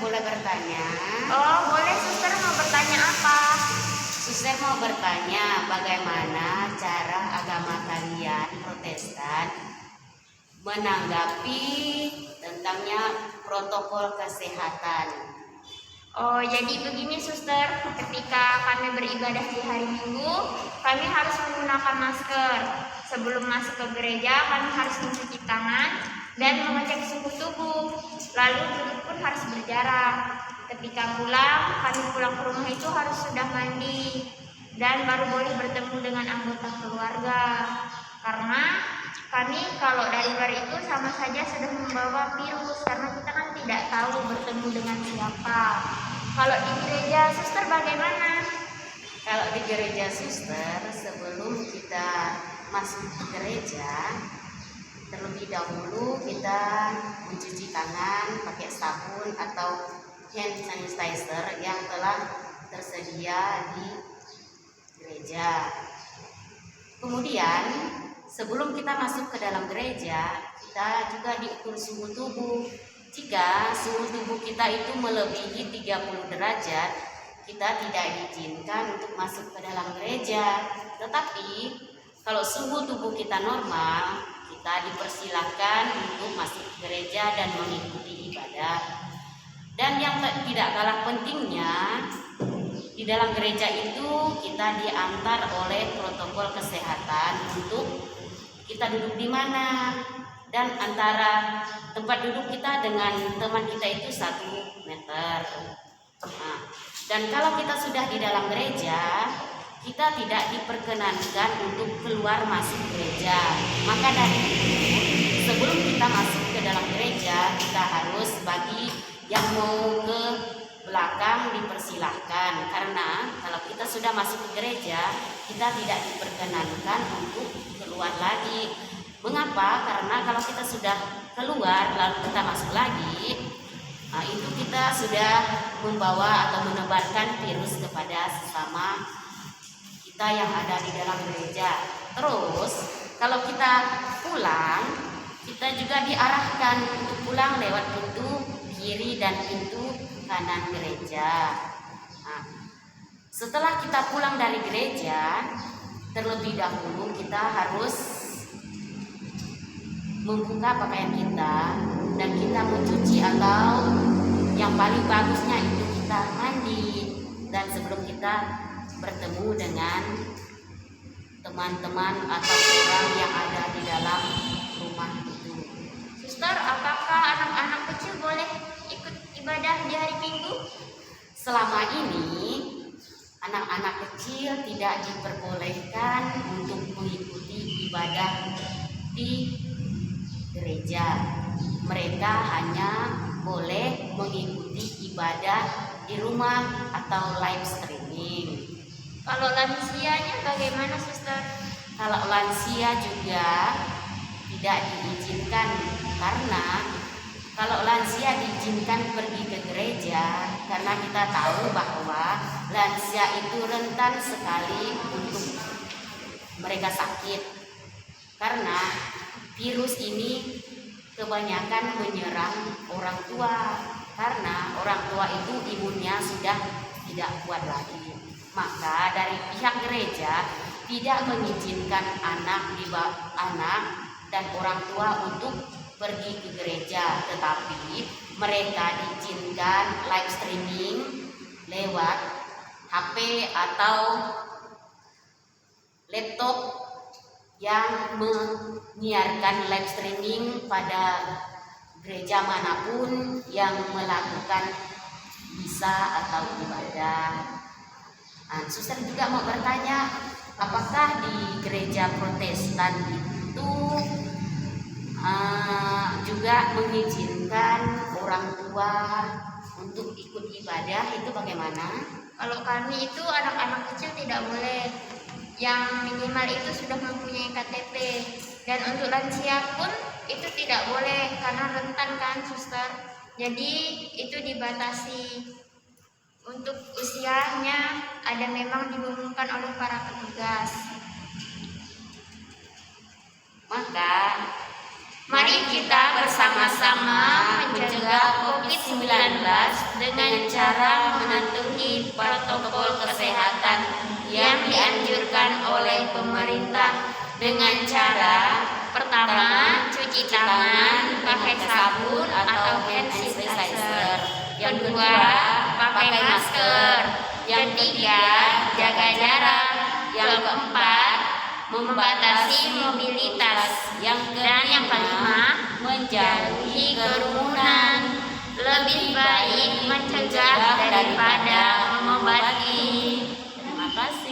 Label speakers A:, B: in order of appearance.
A: boleh bertanya?
B: Oh, boleh suster, mau bertanya apa?
A: Suster mau bertanya bagaimana cara agama kalian Protestan menanggapi tentangnya protokol kesehatan.
B: Oh, jadi begini suster, ketika kami beribadah di hari Minggu, kami harus menggunakan masker. Sebelum masuk ke gereja, kami harus mencuci tangan dan mengecek suhu tubuh. Lalu duduk pun harus berjarak. Ketika pulang, kami pulang ke rumah itu harus sudah mandi dan baru boleh bertemu dengan anggota keluarga. Karena kami kalau dari luar itu sama saja sudah membawa virus, karena kita kan tidak tahu bertemu dengan siapa. Kalau di gereja suster bagaimana?
A: Kalau di gereja suster, sebelum kita masuk ke gereja, terlebih dahulu kita mencuci tangan pakai sabun atau hand sanitizer yang telah tersedia di gereja. Kemudian sebelum kita masuk ke dalam gereja, kita juga diukur suhu tubuh. Jika suhu tubuh kita itu melebihi 30 derajat, kita tidak diizinkan untuk masuk ke dalam gereja. Tetapi kalau suhu tubuh kita normal, kita dipersilahkan untuk masuk ke gereja dan mengikuti ibadah. Dan yang tidak kalah pentingnya, di dalam gereja itu kita diantar oleh protokol kesehatan untuk kita duduk di mana, dan antara tempat duduk kita dengan teman kita itu 1 meter. Nah, dan kalau kita sudah di dalam gereja, kita tidak diperkenankan untuk keluar masuk gereja. Maka dari itu, sebelum kita masuk ke dalam gereja, kita harus bagi yang mau ke belakang dipersilahkan. Karena kalau kita sudah masuk ke gereja, kita tidak diperkenankan untuk keluar lagi. Mengapa? Karena kalau kita sudah keluar lalu kita masuk lagi, nah itu kita sudah membawa atau menebarkan virus kepada sesama kita yang ada di dalam gereja. Terus kalau kita pulang, kita juga diarahkan untuk pulang lewat pintu kiri dan pintu kanan gereja. Nah, setelah kita pulang dari gereja, terlebih dahulu kita harus membuka pakaian kita dan kita mencuci, atau yang paling bagusnya itu kita mandi, dan sebelum kita bertemu dengan teman-teman atau orang yang ada di dalam rumah itu.
B: Suster, apakah anak-anak kecil boleh ikut ibadah di hari Minggu?
A: Selama ini anak-anak kecil tidak diperbolehkan untuk mengikuti ibadah di gereja. Mereka hanya boleh mengikuti ibadah di rumah atau live streaming.
B: Kalau lansianya bagaimana suster?
A: Kalau lansia juga tidak diizinkan, karena kalau lansia diizinkan pergi ke gereja, karena kita tahu bahwa lansia itu rentan sekali untuk mereka sakit, karena virus ini kebanyakan menyerang orang tua, karena orang tua itu imunnya sudah tidak kuat lagi. Maka dari pihak gereja tidak mengizinkan anak dan orang tua untuk pergi ke gereja, tetapi mereka diizinkan live streaming lewat HP atau laptop yang menyiarkan live streaming pada gereja manapun yang melakukan misa atau ibadah. Nah, suster juga mau bertanya, apakah di gereja Protestan itu juga mengizinkan orang tua untuk ikut ibadah, itu bagaimana?
B: Kalau kami itu anak-anak kecil tidak boleh. Yang minimal itu sudah mempunyai KTP, dan untuk lansia pun itu tidak boleh karena rentan kan suster. Jadi itu dibatasi. Untuk usianya ada memang diumumkan oleh para petugas.
A: Maka
B: Mari kita bersama-sama menjaga COVID-19
A: COVID-19 dengan cara mematuhi protokol kesehatan yang dianjurkan oleh pemerintah dengan cara
B: pertama, cuci tangan pakai sabun atau hand sanitizer. Kedua, pakai masker. Yang ketiga, jaga jarak. Yang keempat, membatasi mobilitas. Dan yang kelima, menjauhi kerumunan. Lebih baik mencegah daripada mengobati.
A: Terima kasih.